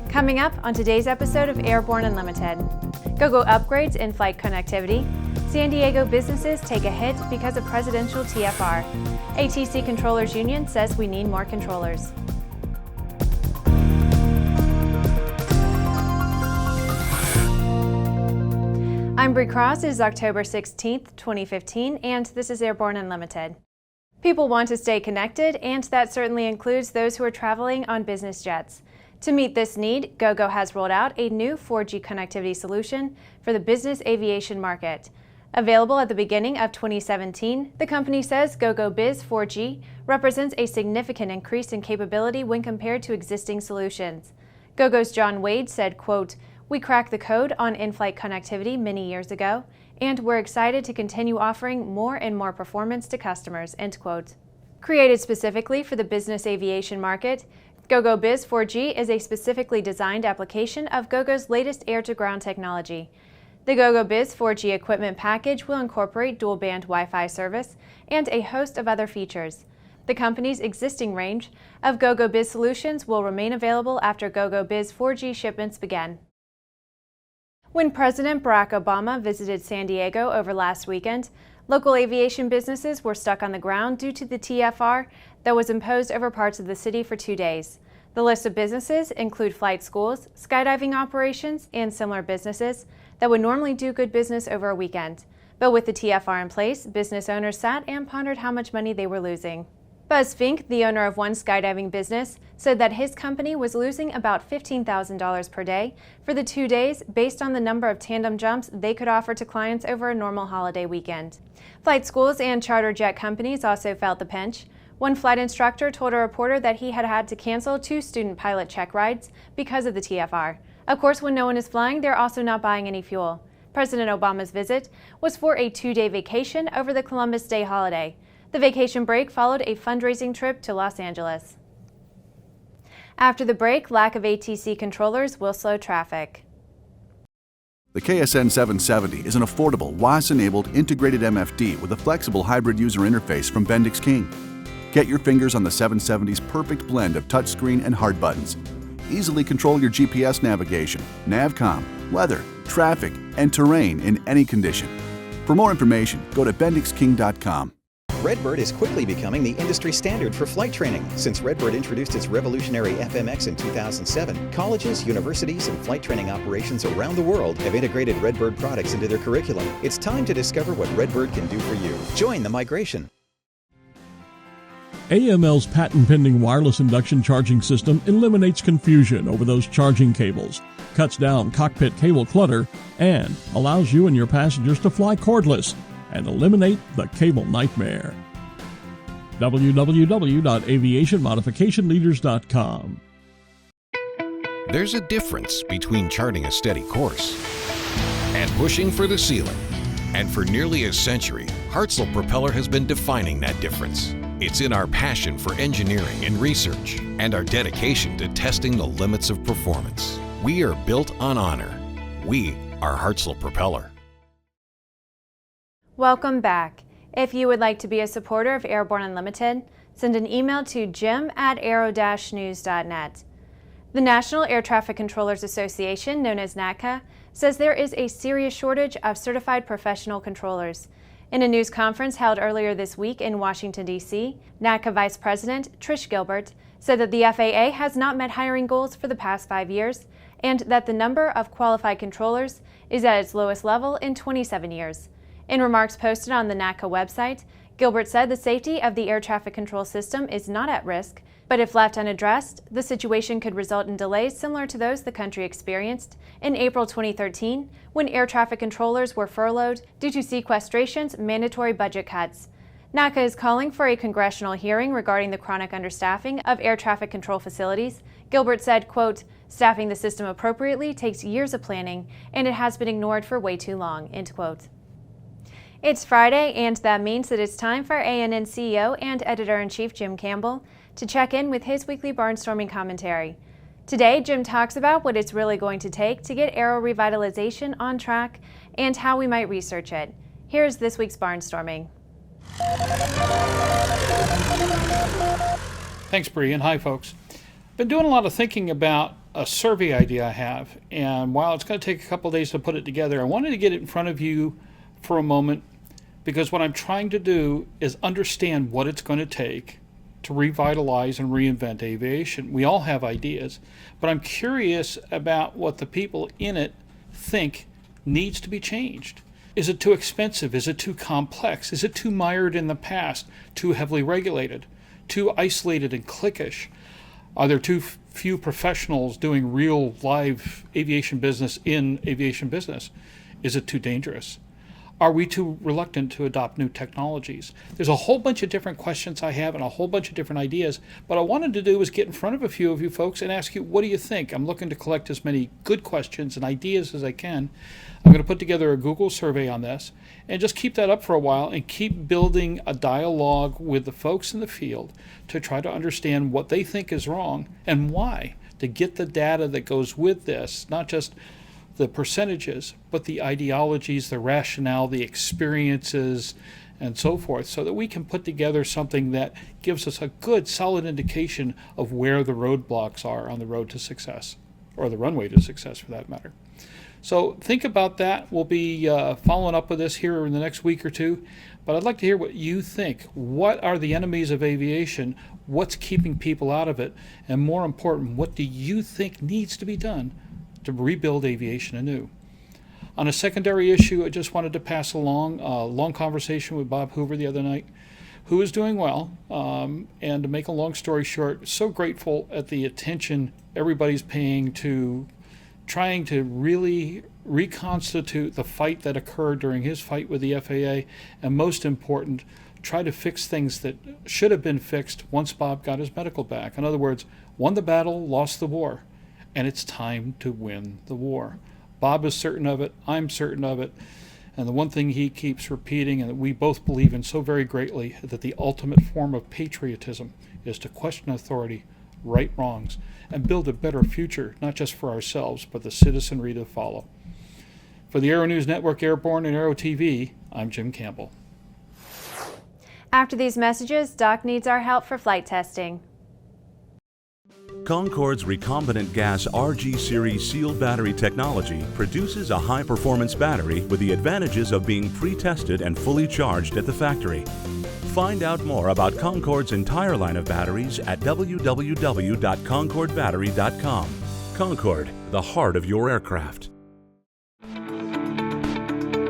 Coming up on today's episode of Airborne Unlimited, Gogo upgrades in-flight connectivity, San Diego businesses take a hit because of presidential TFR, ATC Controllers Union says we need more controllers. I'm Bree Cross. It is October 16th, 2015, and this is Airborne Unlimited. People want to stay connected, and that certainly includes those who are traveling on business jets. To meet this need, Gogo has rolled out a new 4G connectivity solution for the business aviation market. Available at the beginning of 2017, the company says Gogo Biz 4G represents a significant increase in capability when compared to existing solutions. Gogo's John Wade said, quote, "We cracked the code on in-flight connectivity many years ago, and we're excited to continue offering more and more performance to customers," end quote. Created specifically for the business aviation market, Gogo Biz 4G is a specifically designed application of Gogo's latest air-to-ground technology. The Gogo Biz 4G equipment package will incorporate dual-band Wi-Fi service and a host of other features. The company's existing range of Gogo Biz solutions will remain available after Gogo Biz 4G shipments begin. When President Barack Obama visited San Diego over last weekend, local aviation businesses were stuck on the ground due to the TFR that was imposed over parts of the city for 2 days. The list of businesses include flight schools, skydiving operations, and similar businesses that would normally do good business over a weekend. But with the TFR in place, business owners sat and pondered how much money they were losing. Buzz Fink, the owner of one skydiving business, said that his company was losing about $15,000 per day for the 2 days based on the number of tandem jumps they could offer to clients over a normal holiday weekend. Flight schools and charter jet companies also felt the pinch. One flight instructor told a reporter that he had had to cancel 2 student pilot check rides because of the TFR. Of course, when no one is flying, they're also not buying any fuel. President Obama's visit was for a 2-day vacation over the Columbus Day holiday. The vacation break followed a fundraising trip to Los Angeles. After the break, lack of ATC controllers will slow traffic. The KSN 770 is an affordable, WAS-enabled integrated MFD with a flexible hybrid user interface from Bendix King. Get your fingers on the 770's perfect blend of touchscreen and hard buttons. Easily control your GPS navigation, Navcom, weather, traffic, and terrain in any condition. For more information, go to bendixking.com. Redbird is quickly becoming the industry standard for flight training. Since Redbird introduced its revolutionary FMX in 2007, colleges, universities, and flight training operations around the world have integrated Redbird products into their curriculum. It's time to discover what Redbird can do for you. Join the migration. AML's patent-pending wireless induction charging system eliminates confusion over those charging cables, cuts down cockpit cable clutter, and allows you and your passengers to fly cordless and eliminate the cable nightmare. www.aviationmodificationleaders.com. There's a difference between charting a steady course and pushing for the ceiling. And for nearly a century, Hartzell Propeller has been defining that difference. It's in our passion for engineering and research and our dedication to testing the limits of performance. We are built on honor. We are Hartzell Propeller. Welcome back. If you would like to be a supporter of Airborne Unlimited, send an email to jim@aero-news.net. The National Air Traffic Controllers Association, known as NATCA, says there is a serious shortage of certified professional controllers. In a news conference held earlier this week in Washington, D.C., NATCA Vice President Trish Gilbert said that the FAA has not met hiring goals for the past 5 years and that the number of qualified controllers is at its lowest level in 27 years. In remarks posted on the NATCA website, Gilbert said the safety of the air traffic control system is not at risk, but if left unaddressed, the situation could result in delays similar to those the country experienced in April 2013 when air traffic controllers were furloughed due to sequestration's mandatory budget cuts. NATCA is calling for a congressional hearing regarding the chronic understaffing of air traffic control facilities. Gilbert said, quote, "Staffing the system appropriately takes years of planning, and it has been ignored for way too long," end quote. It's Friday, and that means that it's time for ANN CEO and Editor-in-Chief Jim Campbell to check in with his weekly Barnstorming commentary. Today, Jim talks about what it's really going to take to get Aero-Revitalization on track and how we might research it. Here's this week's Barnstorming. Thanks, Bree, and hi, folks. Been doing a lot of thinking about a survey idea I have, and while it's going to take a couple of days to put it together, I wanted to get it in front of you for a moment, because what I'm trying to do is understand what it's going to take to revitalize and reinvent aviation. We all have ideas, but I'm curious about what the people in it think needs to be changed. Is it too expensive? Is it too complex? Is it too mired in the past? Too heavily regulated? Too isolated and cliquish? Are there too few professionals doing real live aviation business in aviation business? Is it too dangerous? Are we too reluctant to adopt new technologies? There's a whole bunch of different questions I have and a whole bunch of different ideas. What I wanted to do was get in front of a few of you folks and ask you, what do you think? I'm looking to collect as many good questions and ideas as I can. I'm going to put together a Google survey on this and just keep that up for a while and keep building a dialogue with the folks in the field to try to understand what they think is wrong and why, to get the data that goes with this, not just the percentages, but the ideologies, the rationale, the experiences, and so forth, so that we can put together something that gives us a good, solid indication of where the roadblocks are on the road to success, or the runway to success for that matter. So think about that. We'll be following up with this here in the next week or two, but I'd like to hear what you think. What are the enemies of aviation? What's keeping people out of it? And more important, what do you think needs to be done to rebuild aviation anew? On a secondary issue, I just wanted to pass along a long conversation with Bob Hoover the other night, who is doing well. And to make a long story short, so grateful at the attention everybody's paying to trying to really reconstitute the fight that occurred during his fight with the FAA, and most important, try to fix things that should have been fixed once Bob got his medical back. In other words, won the battle, lost the war, and it's time to win the war. Bob is certain of it, I'm certain of it, and the one thing he keeps repeating, and that we both believe in so very greatly, that the ultimate form of patriotism is to question authority, right wrongs, and build a better future, not just for ourselves, but the citizenry to follow. For the Aero-News Network, Airborne, and Aero-TV, I'm Jim Campbell. After these messages, Doc needs our help for flight testing. Concorde's recombinant gas RG series sealed battery technology produces a high-performance battery with the advantages of being pre-tested and fully charged at the factory. Find out more about Concorde's entire line of batteries at www.concordebattery.com. Concorde, the heart of your aircraft.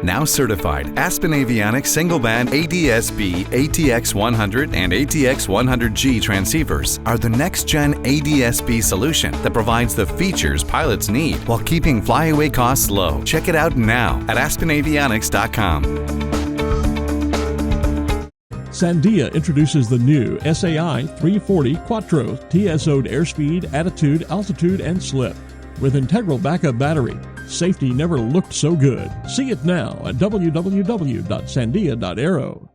Now certified, Aspen Avionics single-band ADS-B, ATX100, and ATX100G transceivers are the next-gen ADS-B solution that provides the features pilots need while keeping flyaway costs low. Check it out now at aspenavionics.com. Sandia introduces the new SAI 340 Quattro TSO'd airspeed, attitude, altitude, and slip. With integral backup battery, safety never looked so good. See it now at www.sandia.aero.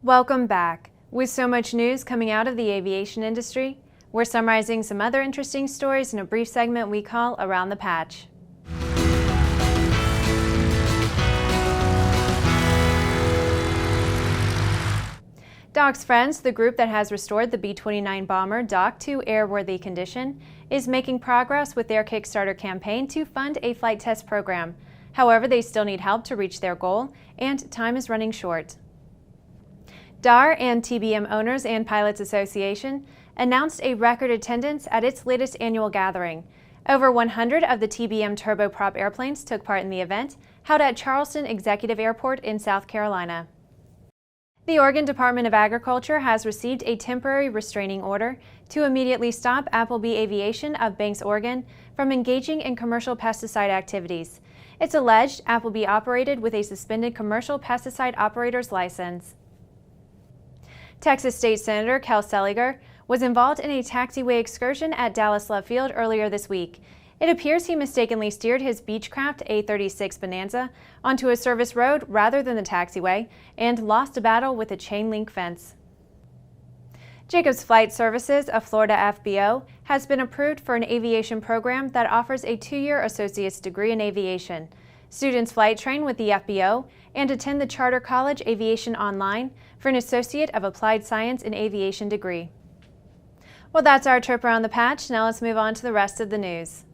Welcome back. With so much news coming out of the aviation industry, we're summarizing some other interesting stories in a brief segment we call Around the Patch. Doc's Friends, the group that has restored the B-29 bomber dock to airworthy condition, is making progress with their Kickstarter campaign to fund a flight test program. However, they still need help to reach their goal, and time is running short. DAR and TBM Owners and Pilots Association announced a record attendance at its latest annual gathering. Over 100 of the TBM turboprop airplanes took part in the event, held at Charleston Executive Airport in South Carolina. The Oregon Department of Agriculture has received a temporary restraining order to immediately stop Applebee Aviation of Banks, Oregon, from engaging in commercial pesticide activities. It's alleged Applebee operated with a suspended commercial pesticide operator's license. Texas State Senator Kel Seliger was involved in a taxiway excursion at Dallas Love Field earlier this week. It appears he mistakenly steered his Beechcraft A-36 Bonanza onto a service road rather than the taxiway and lost a battle with a chain-link fence. Jacobs Flight Services, a Florida FBO, has been approved for an aviation program that offers a 2-year associate's degree in aviation. Students flight train with the FBO and attend the Charter College Aviation Online for an Associate of Applied Science in Aviation degree. Well, that's our trip around the patch. Now let's move on to the rest of the news.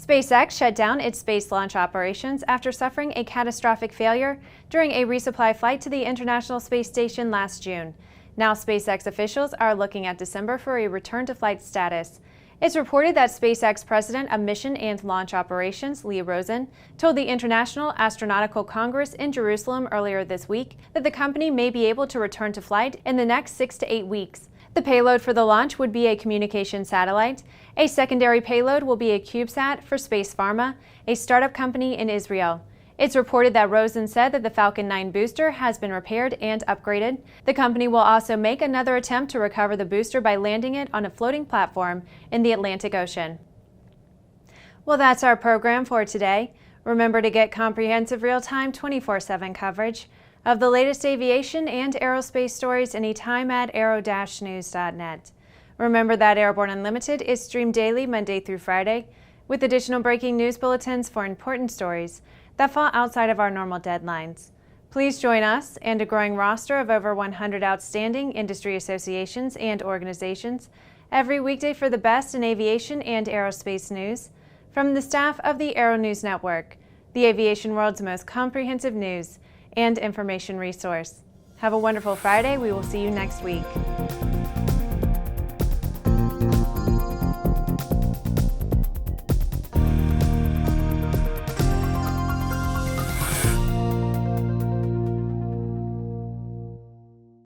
SpaceX shut down its space launch operations after suffering a catastrophic failure during a resupply flight to the International Space Station last June. Now SpaceX officials are looking at December for a return-to-flight status. It's reported that SpaceX President of Mission and Launch Operations, Lee Rosen, told the International Astronautical Congress in Jerusalem earlier this week that the company may be able to return to flight in the next 6 to 8 weeks. The payload for the launch would be a communication satellite. A secondary payload will be a CubeSat for Space Pharma, a startup company in Israel. It's reported that Rosen said that the Falcon 9 booster has been repaired and upgraded. The company will also make another attempt to recover the booster by landing it on a floating platform in the Atlantic Ocean. Well, that's our program for today. Remember to get comprehensive real-time 24/7 coverage of the latest aviation and aerospace stories anytime at aero-news.net. Remember that Airborne Unlimited is streamed daily Monday through Friday, with additional breaking news bulletins for important stories that fall outside of our normal deadlines. Please join us and a growing roster of over 100 outstanding industry associations and organizations every weekday for the best in aviation and aerospace news from the staff of the Aero-News Network, the aviation world's most comprehensive news and information resource. Have a wonderful Friday. We will see you next week.